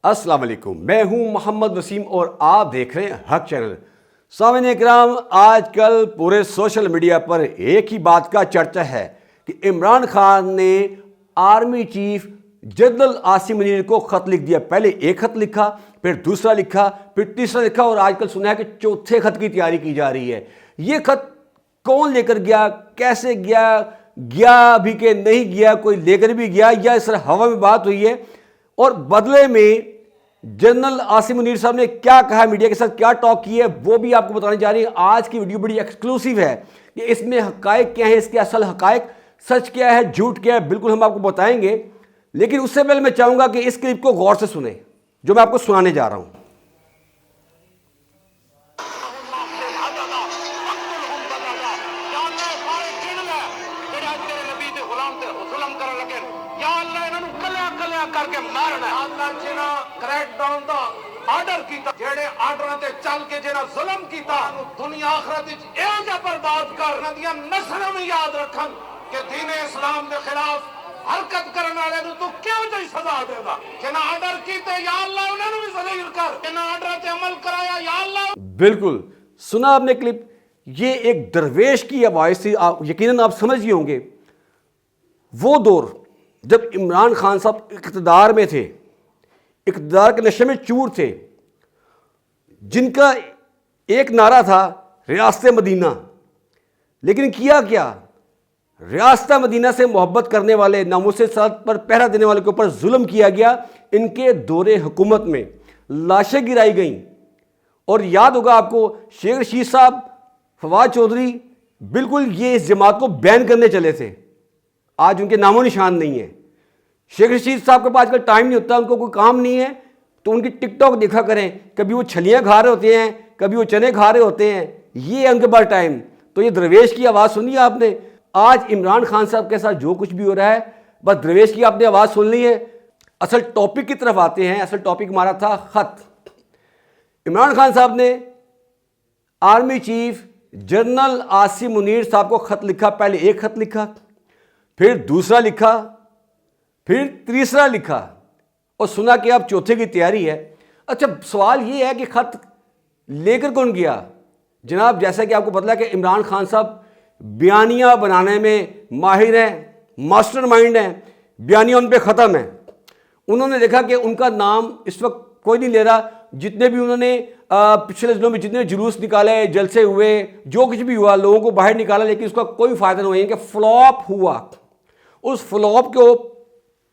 السلام علیکم، میں ہوں محمد وسیم اور آپ دیکھ رہے ہیں حق چینل۔ سامعین اکرام، آج کل پورے سوشل میڈیا پر ایک ہی بات کا چرچا ہے کہ عمران خان نے army chief general Asim Munir کو خط لکھ دیا۔ پہلے ایک خط لکھا، پھر دوسرا لکھا، پھر تیسرا لکھا اور آج کل سنا ہے کہ چوتھے خط کی تیاری کی جا رہی ہے۔ یہ خط کون لے کر گیا، کیسے گیا، گیا بھی کہ نہیں گیا، کوئی لے کر بھی گیا یا اس طرح ہوا میں بات ہوئی ہے، اور بدلے میں جنرل عاصم منیر صاحب نے کیا کہا، میڈیا کے ساتھ کیا ٹاک کی ہے، وہ بھی آپ کو بتانے جا رہی ہے۔ آج کی ویڈیو بڑی ایکسکلوسیو ہے کہ اس میں حقائق کیا ہیں، اس کے اصل حقائق، سچ کیا ہے، جھوٹ کیا ہے، بالکل ہم آپ کو بتائیں گے۔ لیکن اس سے پہلے میں چاہوں گا کہ اس کلپ کو غور سے سنیں جو میں آپ کو سنانے جا رہا ہوں۔ آرڈر کیتا جڑے آرڈراں تے چل کے جڑا ظلم کیتا دنیا آخرت وچ ایو جا برباد کر ندیاں نسلاں بھی یاد رکھن کہ دین اسلام دے خلاف حرکت کرن والے نوں تو کیوں جی سزا دے گا۔ جنہاں آرڈر کیتے یا اللہ انہاں نوں بھی ذلیل کر، جنہاں آرڈر تے عمل کرایا یا اللہ۔ بالکل سنا آپ نے کلپ، یہ ایک درویش کی آواز تھی، یقیناً آپ سمجھ گئے ہوں گے۔ وہ دور جب عمران خان صاحب اقتدار میں تھے، اقتدار کے نشے میں چور تھے، جن کا ایک نعرہ تھا ریاست مدینہ، لیکن کیا کیا، ریاست مدینہ سے محبت کرنے والے، ناموس صلات پر پہرا دینے والے کے اوپر ظلم کیا گیا۔ ان کے دور حکومت میں لاشیں گرائی گئیں، اور یاد ہوگا آپ کو شیخ رشید صاحب، فواد چودھری، بالکل یہ اس جماعت کو بین کرنے چلے تھے۔ آج ان کے نام و نشان نہیں ہے۔ شیخ رشید صاحب کے پاس آج کل ٹائم نہیں ہوتا، ان کو کوئی کام نہیں ہے، تو ان کی ٹک ٹاک دیکھا کریں، کبھی وہ چھلیاں کھا رہے ہوتے ہیں، کبھی وہ چنے کھا رہے ہوتے ہیں، یہ ہے ان کے پاس ٹائم۔ تو یہ درویش کی آواز سنی آپ نے۔ آج عمران خان صاحب کے ساتھ جو کچھ بھی ہو رہا ہے، بس درویش کی آپ نے آواز سن لی ہے۔ اصل ٹاپک کی طرف آتے ہیں۔ اصل ٹاپک ہمارا تھا خط۔ عمران خان صاحب نے army chief general Asim Munir صاحب کو خط لکھا۔ پہلے ایک خط لکھا، پھر دوسرا لکھا، پھر تیسرا لکھا، اور سنا کہ اب چوتھے کی تیاری ہے۔ اچھا، سوال یہ ہے کہ خط لے کر کون گیا؟ جناب، جیسا کہ آپ کو پتہ ہے کہ عمران خان صاحب بیانیہ بنانے میں ماہر ہیں، ماسٹر مائنڈ ہیں، بیانیہ ان پہ ختم ہے۔ انہوں نے دیکھا کہ ان کا نام اس وقت کوئی نہیں لے رہا۔ جتنے بھی انہوں نے پچھلے دنوں میں جتنے جلوس نکالے، جلسے ہوئے، جو کچھ بھی ہوا، لوگوں کو باہر نکالا، لیکن اس کا کوئی فائدہ نہیں ہوا، کہ فلاپ ہوا۔ اس فلاپ کو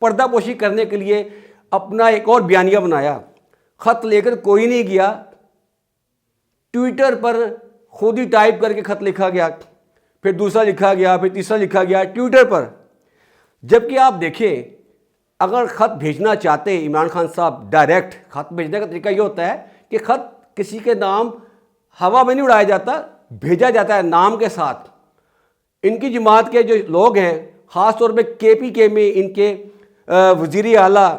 پردہ پوشی کرنے کے لیے اپنا ایک اور بیانیہ بنایا۔ خط لے کر کوئی نہیں گیا، ٹویٹر پر خود ہی ٹائپ کر کے خط لکھا گیا، پھر دوسرا لکھا گیا، پھر تیسرا لکھا گیا ٹویٹر پر۔ جبکہ آپ دیکھیں، اگر خط بھیجنا چاہتے ہیں عمران خان صاحب، ڈائریکٹ خط بھیجنے کا طریقہ یہ ہوتا ہے کہ خط کسی کے نام ہوا میں نہیں اڑایا جاتا، بھیجا جاتا ہے نام کے ساتھ۔ ان کی جماعت کے جو لوگ ہیں، خاص طور پہ کے پی کے میں ان کے وزیر اعلیٰ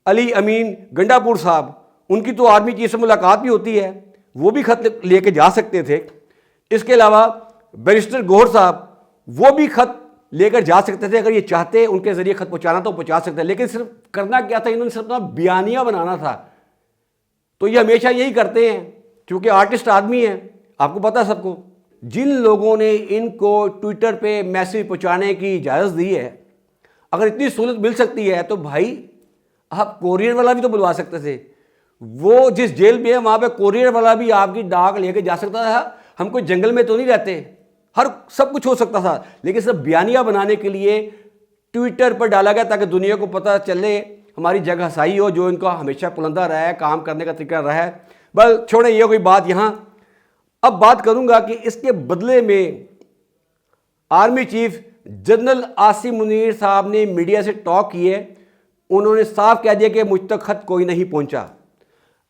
علی امین گنڈا پور صاحب، ان کی تو آرمی چیف سے ملاقات بھی ہوتی ہے، وہ بھی خط لے کے جا سکتے تھے۔ اس کے علاوہ بیرسٹر گوہر صاحب، وہ بھی خط لے کر جا سکتے تھے، اگر یہ چاہتے ان کے ذریعے خط پہنچانا تو پہنچا سکتے، لیکن صرف کرنا کیا تھا، انہوں نے صرف اپنا بیانیہ بنانا تھا۔ تو یہ ہمیشہ یہی کرتے ہیں، کیونکہ آرٹسٹ آدمی ہیں، آپ کو پتہ سب کو۔ جن لوگوں نے ان کو ٹویٹر پہ میسیج پہنچانے کی اجازت دی ہے، اگر اتنی سہولت مل سکتی ہے تو بھائی آپ کوریئر والا بھی تو بلوا سکتے تھے۔ وہ جس جیل میں ہے وہاں پہ کوریئر والا بھی آپ کی ڈاک لے کے جا سکتا تھا۔ ہم کوئی جنگل میں تو نہیں رہتے، سب کچھ ہو سکتا تھا، لیکن صرف بیانیہ بنانے کے لیے ٹویٹر پر ڈالا گیا تاکہ دنیا کو پتہ چلے، ہماری جگہ ہسائی ہو، جو ان کا ہمیشہ پلندہ رہا ہے، کام کرنے کا طریقہ رہا ہے۔ بس چھوڑیں یہ کوئی بات یہاں۔ اب بات کروں گا کہ اس کے بدلے میں army chief general Asim Munir صاحب نے میڈیا سے ٹاک کی ہے۔ انہوں نے صاف کہہ دیا کہ مجھ تک خط کوئی نہیں پہنچا،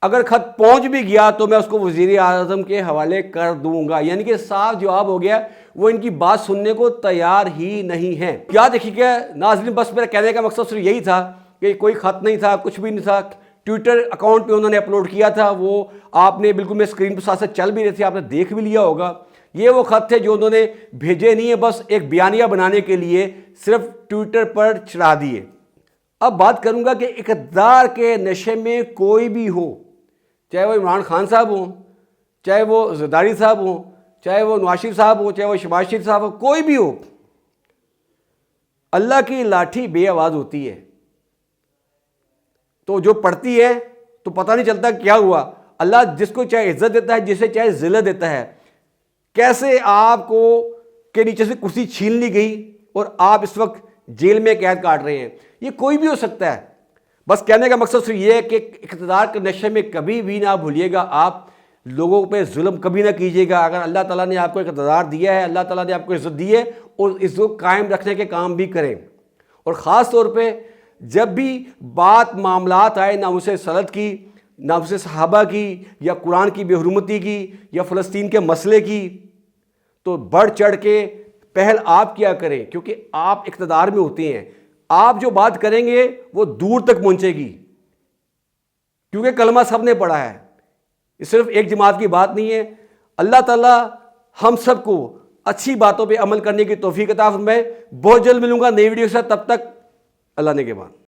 اگر خط پہنچ بھی گیا تو میں اس کو وزیر اعظم کے حوالے کر دوں گا۔ یعنی کہ صاف جواب ہو گیا، وہ ان کی بات سننے کو تیار ہی نہیں ہیں۔ کیا دیکھیے کہ ناظرین، بس میرا کہنے کا مقصد صرف یہی تھا کہ کوئی خط نہیں تھا، کچھ بھی نہیں تھا۔ ٹویٹر اکاؤنٹ پہ انہوں نے اپلوڈ کیا تھا، وہ آپ نے بالکل میں اسکرین پہ ساتھ ساتھ چل بھی رہے تھے، آپ نے دیکھ بھی لیا ہوگا۔ یہ وہ خط تھے جو انہوں نے بھیجے نہیں ہیں، بس ایک بیانیہ بنانے کے لیے صرف ٹویٹر پر چڑھا دیے۔ اب بات کروں گا کہ اقتدار کے نشے میں کوئی بھی ہو، چاہے وہ عمران خان صاحب ہوں، چاہے وہ زرداری صاحب ہوں، چاہے وہ نواز شریف صاحب ہوں، چاہے وہ شہباز شریف صاحب ہو، کوئی بھی ہو، اللہ کی لاٹھی بے آواز ہوتی ہے، تو جو پڑتی ہے تو پتہ نہیں چلتا کیا ہوا۔ اللہ جس کو چاہے عزت دیتا ہے، جسے چاہے ذلت دیتا ہے۔ کیسے آپ کو کے نیچے سے کرسی چھین لی گئی اور آپ اس وقت جیل میں قید کاٹ رہے ہیں، یہ کوئی بھی ہو سکتا ہے۔ بس کہنے کا مقصد صرف یہ ہے کہ اقتدار کے نشے میں کبھی بھی نہ بھولیے گا، آپ لوگوں پہ ظلم کبھی نہ کیجیے گا۔ اگر اللہ تعالیٰ نے آپ کو اقتدار دیا ہے، اللہ تعالیٰ نے آپ کو عزت دی ہے، اور اس کو قائم رکھنے کے کام بھی کریں۔ اور خاص طور پہ جب بھی بات معاملات آئے ناموس صلت کی، ناموس صحابہ کی، یا قرآن کی بے حرمتی کی، یا فلسطین کے مسئلے کی، تو بڑھ چڑھ کے پہل آپ کیا کریں، کیونکہ آپ اقتدار میں ہوتے ہیں۔ آپ جو بات کریں گے وہ دور تک پہنچے گی، کیونکہ کلمہ سب نے پڑھا ہے، یہ صرف ایک جماعت کی بات نہیں ہے۔ اللہ تعالیٰ ہم سب کو اچھی باتوں پہ عمل کرنے کی توفیق عطا فرمائے۔ بہت جلد ملوں گا نئی ویڈیو کے ساتھ، تب تک اللہ نے کے بعد۔